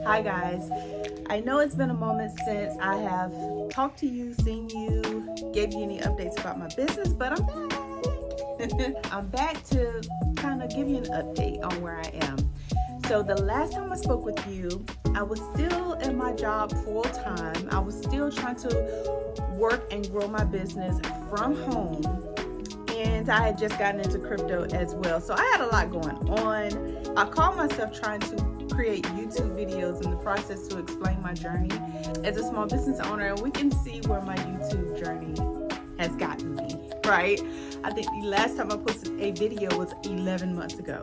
Hi guys, I know it's been a moment since I have talked to you, seen you, gave you any updates about my business, but I'm back. I'm back to kind of give you an update on where I am. So the last time I spoke with you, I was still in my job full time. I was still trying to work and grow my business from home. And I had just gotten into crypto as well. So I had a lot going on. I called myself trying to create YouTube videos in the process to explain my journey as a small business owner. And we can see where my YouTube journey has gotten me, right? I think the last time I posted a video was 11 months ago.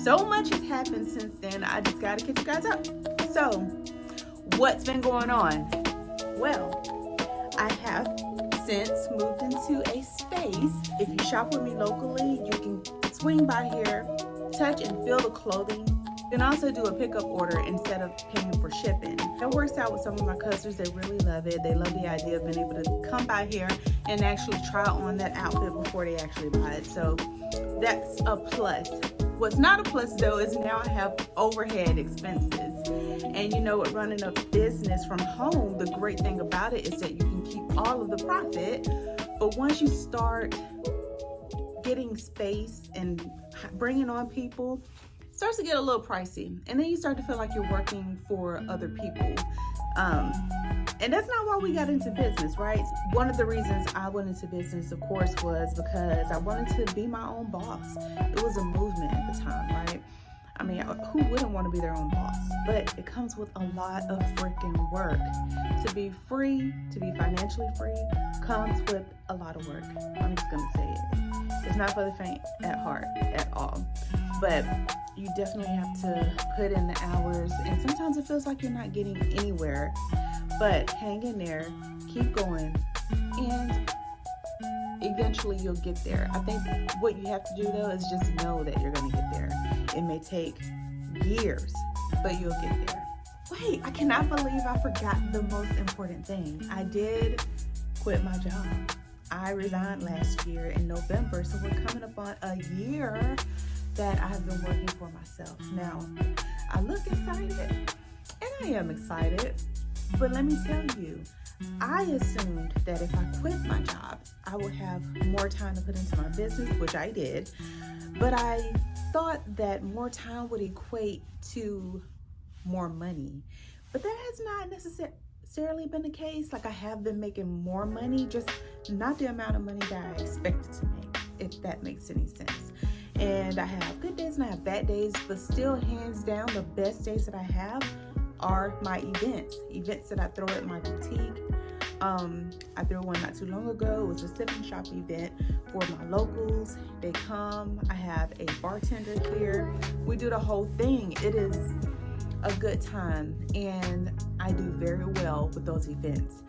So much has happened since then. I just got to catch you guys up. So what's been going on? Well, I have since moved into a space. If you shop with me locally, you can swing by here, touch and feel the clothing. You can also do a pickup order instead of paying for shipping. That works out with some of my customers. They really love it. They love the idea of being able to come by here and actually try on that outfit before they actually buy it. So that's a plus. What's not a plus though is now I have overhead expenses. And you know what, running a business from home, the great thing about it is that you can keep all of the profit. But once you start getting space and bringing on people, it starts to get a little pricey. And then you start to feel like you're working for other people. And that's not why we got into business, right? One of the reasons I went into business, of course, was because I wanted to be my own boss. It was a movement at the time, right? I mean, who wouldn't want to be their own boss? But it comes with a lot of freaking work. To be free, to be financially free, comes with a lot of work. I'm just going to say it. It's not for the faint at heart at all. But you definitely have to put in the hours. And sometimes it feels like you're not getting anywhere. But hang in there, keep going, and eventually you'll get there. I think what you have to do though is just know that you're going to get there. It may take years, but you'll get there. Wait, I cannot believe I forgot the most important thing. I did quit my job. I resigned last year in November, so we're coming up on a year that I've been working for myself. Now, I look excited, and I am excited. But let me tell you, I assumed that if I quit my job, I would have more time to put into my business, which I did. But I thought that more time would equate to more money. But that has not necessarily been the case. Like, I have been making more money, just not the amount of money that I expected to make, if that makes any sense. And I have good days and I have bad days, but still, hands down, the best days that I have are my events that I throw at my boutique. I threw one not too long ago. It was a sip and shop event for my locals. They come. I have a bartender here. We do the whole thing. It is a good time, and I do very well with those events.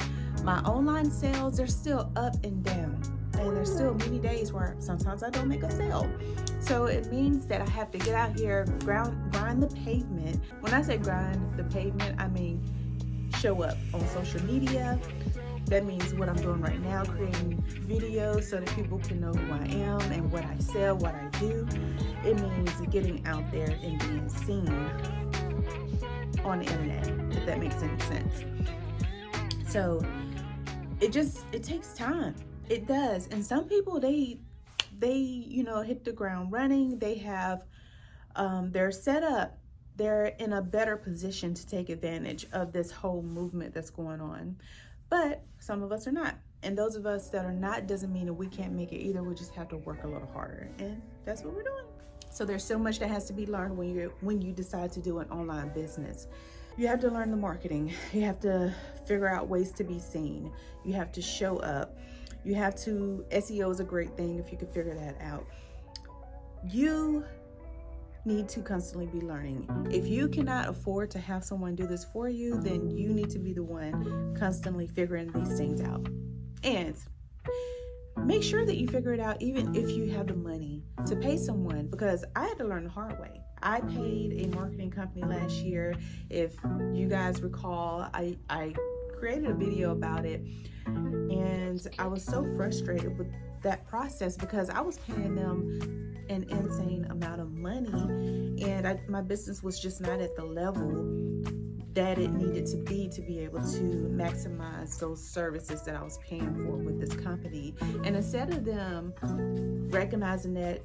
My online sales, they're still up and down, and there's still many days where sometimes I don't make a sale. So it means that I have to get out here, grind the pavement. When I say grind the pavement, I mean show up on social media. That means what I'm doing right now, creating videos so that people can know who I am and what I sell, what I do. It means getting out there and being seen on the internet, if that makes any sense. So it takes time. It does. And some people, they hit the ground running. They have, they're set up. They're in a better position to take advantage of this whole movement that's going on. But some of us are not. And those of us that are not doesn't mean that we can't make it either. We just have to work a little harder. And that's what we're doing. So there's so much that has to be learned when you decide to do an online business. You have to learn the marketing. You have to figure out ways to be seen. You have to show up. You have to, SEO is a great thing if you can figure that out. You need to constantly be learning. If you cannot afford to have someone do this for you, then you need to be the one constantly figuring these things out. And make sure that you figure it out even if you have the money to pay someone, because I had to learn the hard way. I paid a marketing company last year. If you guys recall, I created a video about it, and I was so frustrated with that process because I was paying them an insane amount of money, and my business was just not at the level that it needed to be able to maximize those services that I was paying for with this company. And instead of them recognizing that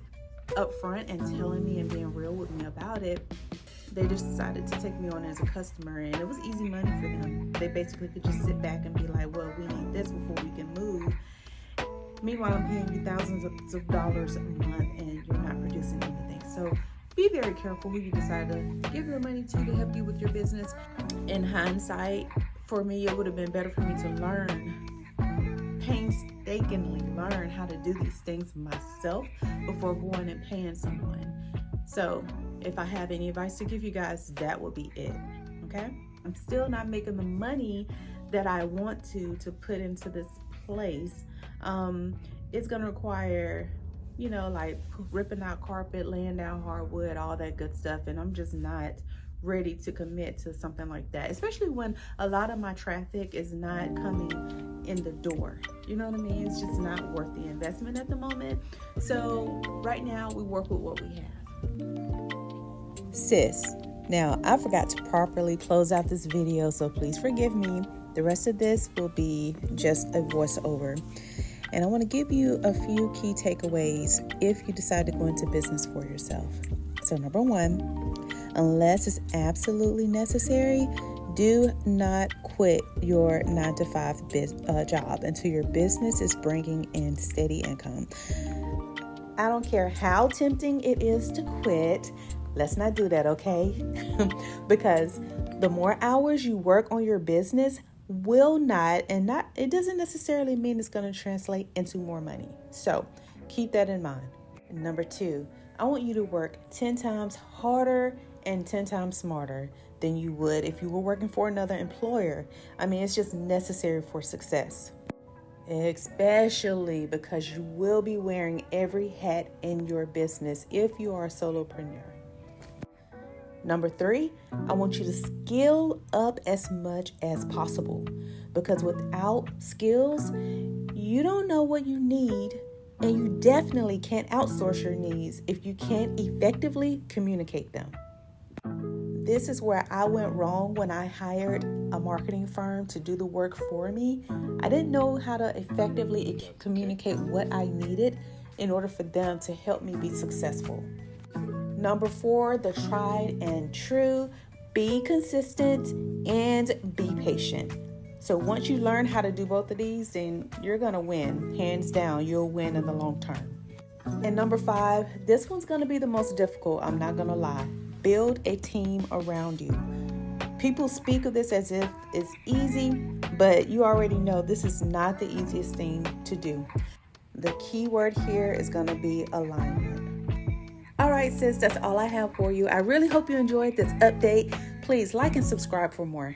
up front and telling me and being real with me about it, they just decided to take me on as a customer, and it was easy money for them. They basically could just sit back and be like, well, we need this before we can move. Meanwhile, I'm paying you thousands of dollars a month and you're not producing anything. So be very careful who you decide to give your money to help you with your business. In hindsight, for me, it would have been better for me to painstakingly learn how to do these things myself before going and paying someone. So if I have any advice to give you guys, that would be it. Okay? I'm still not making the money that I want to put into this place. It's gonna require, like ripping out carpet, laying down hardwood, all that good stuff, and I'm just not ready to commit to something like that, especially when a lot of my traffic is not coming in the door. You know what I mean? It's just not worth the investment at the moment. So right now we work with what we have. Sis, now I forgot to properly close out this video, so please forgive me. The rest of this will be just a voiceover. And I want to give you a few key takeaways if you decide to go into business for yourself. So number one, unless it's absolutely necessary, do not quit your 9-to-5 job until your business is bringing in steady income. I don't care how tempting it is to quit. Let's not do that, okay? Because the more hours you work on your business, it doesn't necessarily mean it's going to translate into more money. So keep that in mind. Number two, I want you to work 10 times harder and 10 times smarter than you would if you were working for another employer. I mean, it's just necessary for success, especially because you will be wearing every hat in your business if you are a solopreneur. Number three, I want you to skill up as much as possible, because without skills, you don't know what you need, and you definitely can't outsource your needs if you can't effectively communicate them. This is where I went wrong when I hired a marketing firm to do the work for me. I didn't know how to effectively communicate what I needed in order for them to help me be successful. Number four, the tried and true, be consistent and be patient. So once you learn how to do both of these, then you're going to win. Hands down, you'll win in the long term. And number five, this one's going to be the most difficult, I'm not going to lie. Build a team around you. People speak of this as if it's easy, but you already know this is not the easiest thing to do. The key word here is going to be alignment. All right, sis, that's all I have for you. I really hope you enjoyed this update. Please like and subscribe for more.